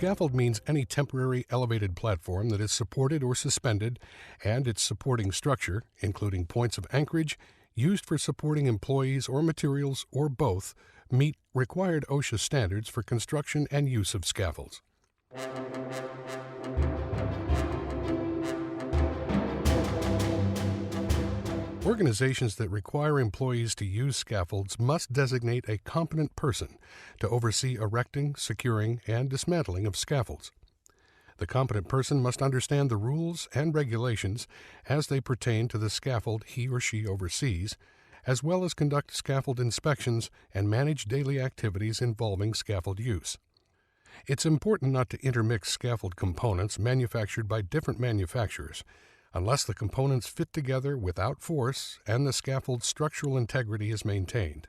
Scaffold means any temporary elevated platform that is supported or suspended, and its supporting structure, including points of anchorage, used for supporting employees or materials or both, meet required OSHA standards for construction and use of scaffolds. Organizations that require employees to use scaffolds must designate a competent person to oversee erecting, securing, and dismantling of scaffolds. The competent person must understand the rules and regulations as they pertain to the scaffold he or she oversees, as well as conduct scaffold inspections and manage daily activities involving scaffold use. It's important not to intermix scaffold components manufactured by different manufacturers, unless the components fit together without force and the scaffold's structural integrity is maintained.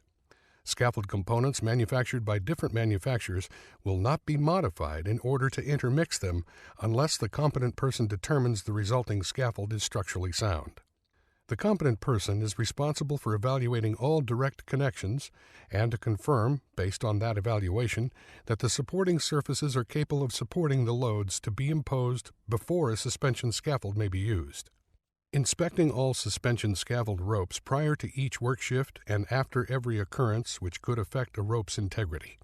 Scaffold components manufactured by different manufacturers will not be modified in order to intermix them unless the competent person determines the resulting scaffold is structurally sound. The competent person is responsible for evaluating all direct connections and to confirm, based on that evaluation, that the supporting surfaces are capable of supporting the loads to be imposed before a suspension scaffold may be used. Inspecting all suspension scaffold ropes prior to each work shift and after every occurrence which could affect a rope's integrity.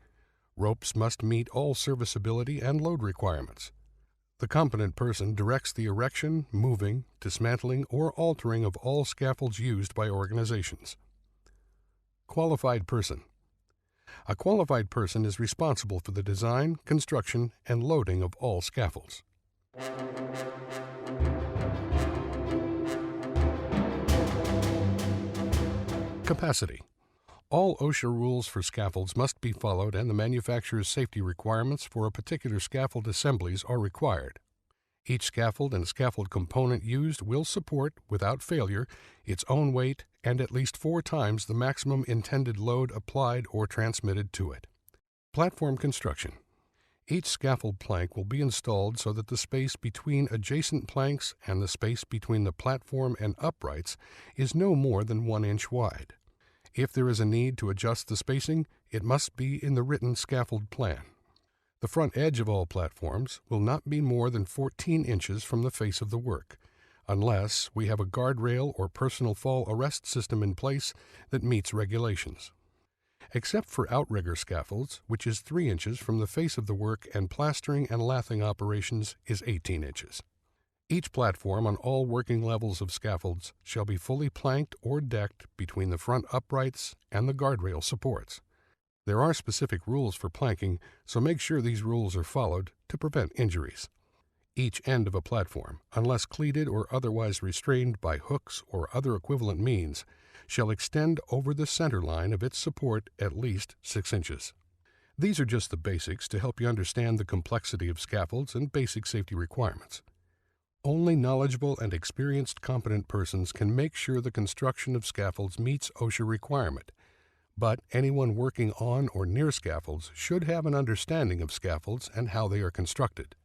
Ropes must meet all serviceability and load requirements. The competent person directs the erection, moving, dismantling, or altering of all scaffolds used by organizations. Qualified person. A qualified person is responsible for the design, construction, and loading of all scaffolds. Capacity. All OSHA rules for scaffolds must be followed, and the manufacturer's safety requirements for a particular scaffold assemblies are required. Each scaffold and scaffold component used will support, without failure, its own weight and at least 4 times the maximum intended load applied or transmitted to it. Platform construction. Each scaffold plank will be installed so that the space between adjacent planks and the space between the platform and uprights is no more than 1 inch wide. If there is a need to adjust the spacing, it must be in the written scaffold plan. The front edge of all platforms will not be more than 14 inches from the face of the work, unless we have a guardrail or personal fall arrest system in place that meets regulations. Except for outrigger scaffolds, which is 3 inches from the face of the work, and plastering and lathing operations is 18 inches. Each platform on all working levels of scaffolds shall be fully planked or decked between the front uprights and the guardrail supports. There are specific rules for planking, so make sure these rules are followed to prevent injuries. Each end of a platform, unless cleated or otherwise restrained by hooks or other equivalent means, shall extend over the center line of its support at least 6 inches. These are just the basics to help you understand the complexity of scaffolds and basic safety requirements. Only knowledgeable and experienced competent persons can make sure the construction of scaffolds meets OSHA requirement, but anyone working on or near scaffolds should have an understanding of scaffolds and how they are constructed.